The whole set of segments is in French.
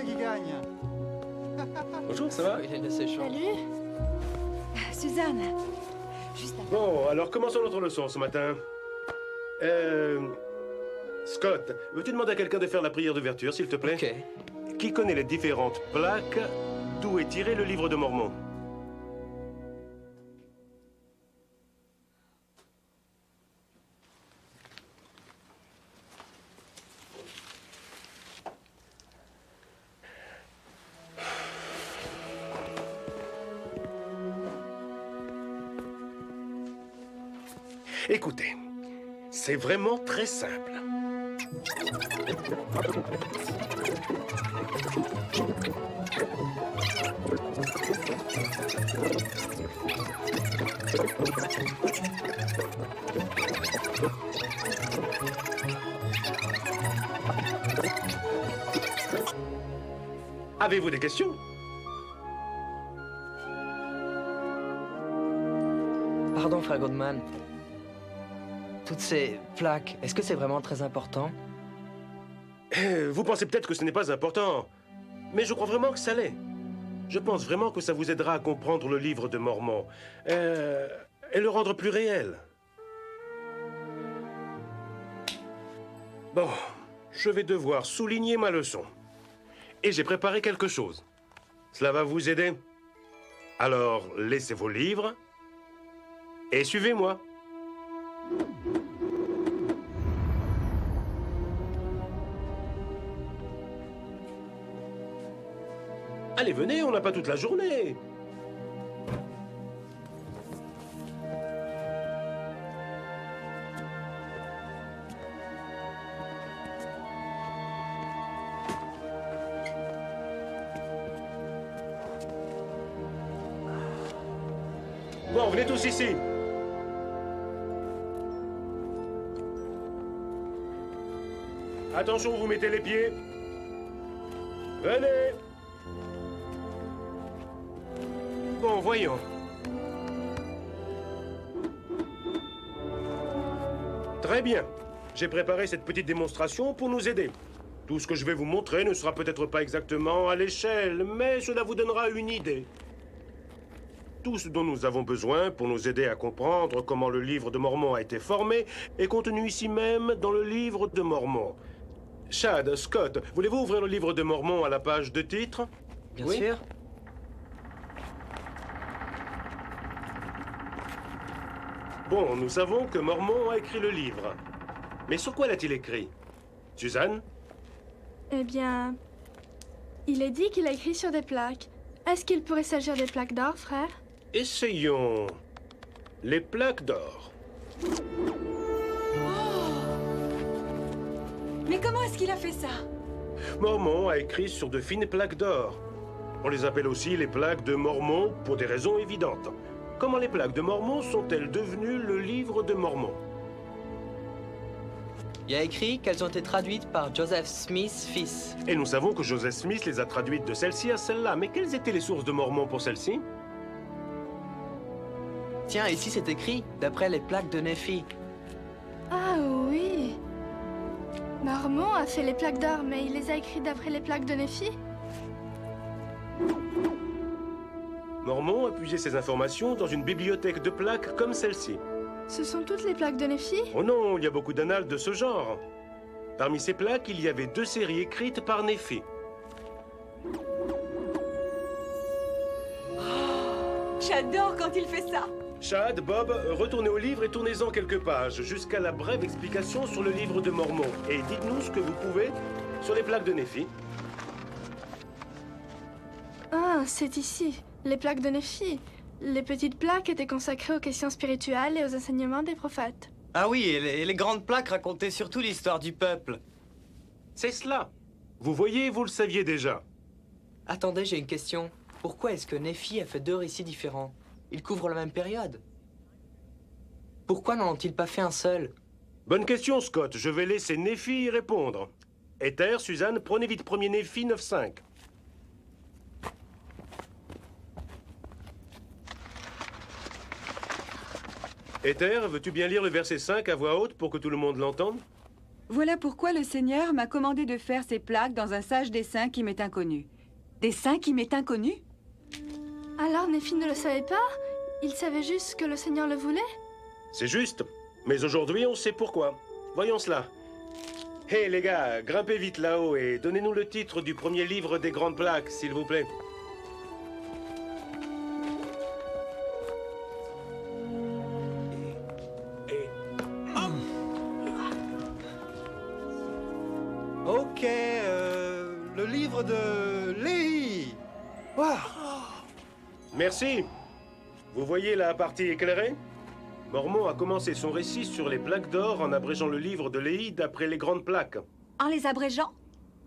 c'est qui gagne? Bonjour, ça va? Il est assez chaud. Salut. Suzanne. Juste après. Bon, alors commençons notre leçon ce matin. Scott, veux-tu demander à quelqu'un de faire la prière d'ouverture, s'il te plaît? Ok. Qui connaît les différentes plaques d'où est tiré le livre de Mormon? Écoutez, c'est vraiment très simple. Avez-vous des questions? Pardon, frère Goldman. Toutes ces plaques, est-ce que c'est vraiment très important? Vous pensez peut-être que ce n'est pas important, mais je crois vraiment que ça l'est. Je pense vraiment que ça vous aidera à comprendre le livre de Mormon et le rendre plus réel. Bon, je vais devoir souligner ma leçon. Et j'ai préparé quelque chose. Cela va vous aider? Alors, laissez vos livres et suivez-moi. Allez, venez, on n'a pas toute la journée. Bon, venez tous ici. Attention, vous mettez les pieds. Venez. Bon, voyons. Très bien. J'ai préparé cette petite démonstration pour nous aider. Tout ce que je vais vous montrer ne sera peut-être pas exactement à l'échelle, mais cela vous donnera une idée. Tout ce dont nous avons besoin pour nous aider à comprendre comment le livre de Mormon a été formé est contenu ici même dans le livre de Mormon. Chad, Scott, voulez-vous ouvrir le livre de Mormon à la page de titre? Bien Oui. sûr. Bon, nous savons que Mormon a écrit le livre. Mais sur quoi l'a-t-il écrit? Suzanne? Eh bien, il est dit qu'il a écrit sur des plaques. Est-ce qu'il pourrait s'agir des plaques d'or, frère? Essayons les plaques d'or. Mais comment est-ce qu'il a fait ça? Mormon a écrit sur de fines plaques d'or. On les appelle aussi les plaques de Mormon pour des raisons évidentes. Comment les plaques de Mormon sont-elles devenues le livre de Mormon? Il y a écrit qu'elles ont été traduites par Joseph Smith, fils. Et nous savons que Joseph Smith les a traduites de celle-ci à celle-là. Mais quelles étaient les sources de Mormon pour celle-ci? Tiens, ici c'est écrit, d'après les plaques de Néphi. Ah oui. Mormon a fait les plaques d'or, mais il les a écrites d'après les plaques de Néphi? Mormon a puisé ces informations dans une bibliothèque de plaques comme celle-ci. Ce sont toutes les plaques de Néphi? Oh non, il y a beaucoup d'annales de ce genre. Parmi ces plaques, il y avait 2 séries écrites par Néphi. J'adore quand il fait ça. Chad, Bob, retournez au livre et tournez-en quelques pages, jusqu'à la brève explication sur le livre de Mormon. Et dites-nous ce que vous pouvez sur les plaques de Néphi. Ah, c'est ici. Les plaques de Néphi. Les petites plaques étaient consacrées aux questions spirituelles et aux enseignements des prophètes. Ah oui, et les grandes plaques racontaient surtout l'histoire du peuple. C'est cela. Vous voyez, vous le saviez déjà. Attendez, j'ai une question. Pourquoi est-ce que Néphi a fait 2 récits différents? Ils couvrent la même période. Pourquoi n'en ont-ils pas fait un seul? Bonne question, Scott. Je vais laisser Néphi y répondre. Ether, Suzanne, prenez vite premier Néphi 9.5. Ether, veux-tu bien lire le verset 5 à voix haute pour que tout le monde l'entende? Voilà pourquoi le Seigneur m'a commandé de faire ces plaques dans un sage dessin qui m'est inconnu. Dessin qui m'est inconnu? Alors Néphi ne le savait pas? Il savait juste que le Seigneur le voulait? C'est juste. Mais aujourd'hui, on sait pourquoi. Voyons cela. Hé les gars, grimpez vite là-haut et donnez-nous le titre du premier livre des grandes plaques, s'il vous plaît. Ok, le livre de Léhi. Waouh. Merci. Vous voyez la partie éclairée? Mormon a commencé son récit sur les plaques d'or en abrégeant le livre de Léhi d'après les grandes plaques. En les abrégeant?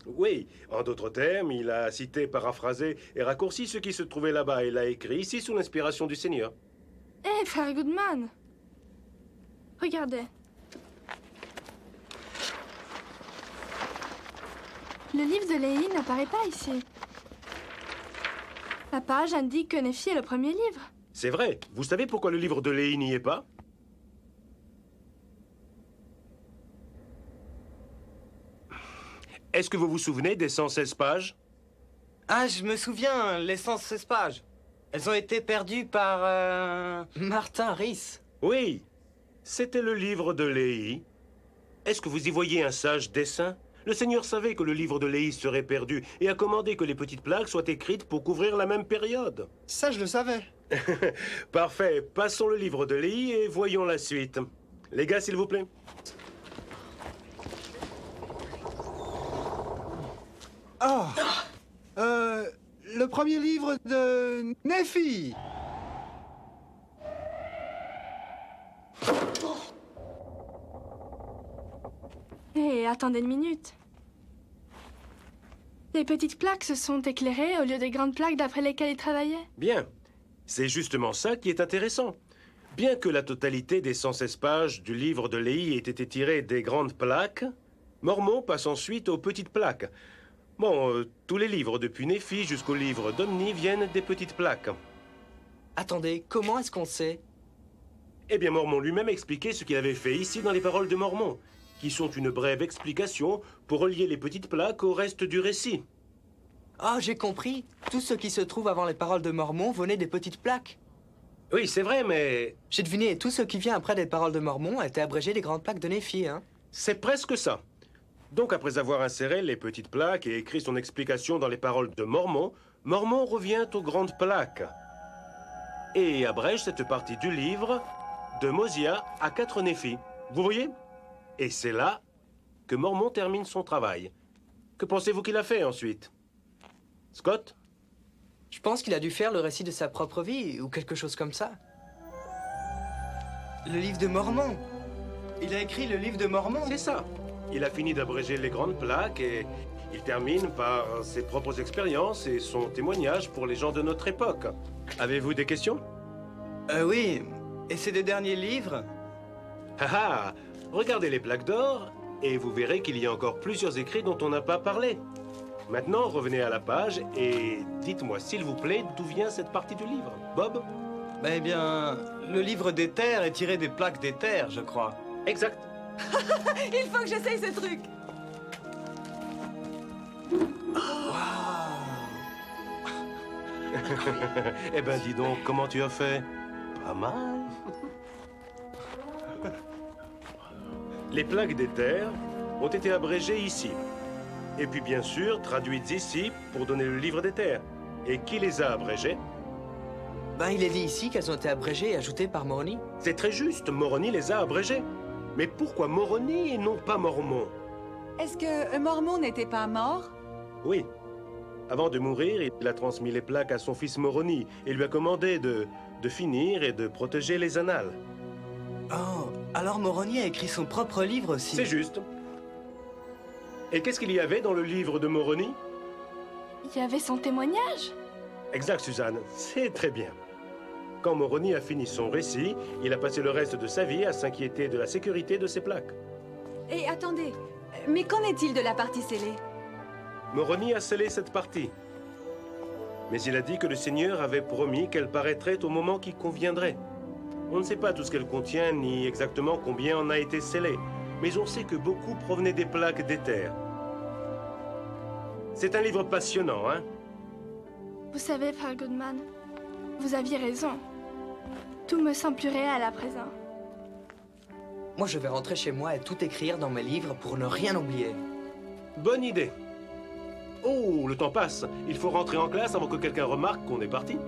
Oui, en d'autres termes, il a cité, paraphrasé et raccourci ce qui se trouvait là-bas et l'a écrit ici sous l'inspiration du Seigneur. Hé, frère Goodman! Regardez. Le livre de Léhi n'apparaît pas ici. La page indique que Néphi est le premier livre. C'est vrai. Vous savez pourquoi le livre de Léhi n'y est pas? Est-ce que vous vous souvenez des 116 pages? Ah, je me souviens, les 116 pages. Elles ont été perdues par... Martin Rhys. Oui, c'était le livre de Léhi. Est-ce que vous y voyez un sage dessin? Le Seigneur savait que le livre de Léhi serait perdu et a commandé que les petites plaques soient écrites pour couvrir la même période. Ça, je le savais. Parfait, passons le livre de Léhi et voyons la suite. Les gars, s'il vous plaît. Oh, le premier livre de Néphi. Hé, attendez une minute. Les petites plaques se sont éclairées au lieu des grandes plaques d'après lesquelles il travaillait. Bien. C'est justement ça qui est intéressant. Bien que la totalité des 116 pages du livre de Léhi ait été tirée des grandes plaques, Mormon passe ensuite aux petites plaques. Bon, tous les livres depuis Néphi jusqu'au livre d'Omni viennent des petites plaques. Attendez, comment est-ce qu'on sait? Eh bien, Mormon lui-même expliquait ce qu'il avait fait ici dans les paroles de Mormon, qui sont une brève explication pour relier les petites plaques au reste du récit. Ah, j'ai compris. Tout ce qui se trouve avant les paroles de Mormon venait des petites plaques. Oui, c'est vrai, mais J'ai deviné, tout ce qui vient après les paroles de Mormon a été abrégé des grandes plaques de Néphi, hein? c'est presque ça. Donc, après avoir inséré les petites plaques et écrit son explication dans les paroles de Mormon, Mormon revient aux grandes plaques et abrège cette partie du livre de Mosia à 4 Néphi. Vous voyez? Et c'est là que Mormon termine son travail. Que pensez-vous qu'il a fait ensuite? Scott? Je pense qu'il a dû faire le récit de sa propre vie, ou quelque chose comme ça. Le livre de Mormon. Il a écrit le livre de Mormon. C'est ça. Il a fini d'abréger les grandes plaques et il termine par ses propres expériences et son témoignage pour les gens de notre époque. Avez-vous des questions? Oui. Et ces deux derniers livres? Ah ah! Regardez les plaques d'or et vous verrez qu'il y a encore plusieurs écrits dont on n'a pas parlé. Maintenant, revenez à la page et dites-moi, s'il vous plaît, d'où vient cette partie du livre. Bob? Eh bien, le livre des terres est tiré des plaques des terres, je crois. Exact. Il faut que j'essaye ce truc. Eh ben, dis donc, comment tu as fait? Pas mal. Les plaques des terres ont été abrégées ici. Et puis, bien sûr, traduites ici pour donner le livre des terres. Et qui les a abrégées? Ben, il est dit ici qu'elles ont été abrégées et ajoutées par Moroni. C'est très juste, Moroni les a abrégées. Mais pourquoi Moroni et non pas Mormon? Est-ce que Mormon n'était pas mort? Oui. Avant de mourir, il a transmis les plaques à son fils Moroni et lui a commandé de finir et de protéger les annales. Oh, alors Moroni a écrit son propre livre aussi. C'est juste. Et qu'est-ce qu'il y avait dans le livre de Moroni? Il y avait son témoignage. Exact, Suzanne. C'est très bien. Quand Moroni a fini son récit, il a passé le reste de sa vie à s'inquiéter de la sécurité de ses plaques. Et attendez, mais qu'en est-il de la partie scellée? Moroni a scellé cette partie. Mais il a dit que le Seigneur avait promis qu'elle paraîtrait au moment qui conviendrait. On ne sait pas tout ce qu'elle contient, ni exactement combien en a été scellé. mais on sait que beaucoup provenaient des plaques d'Éther. C'est un livre passionnant, hein? Vous savez, Frère Goodman, vous aviez raison. Tout me semble plus réel à présent. Moi, je vais rentrer chez moi et tout écrire dans mes livres pour ne rien oublier. Bonne idée. Oh, le temps passe. Il faut rentrer en classe avant que quelqu'un remarque qu'on est parti.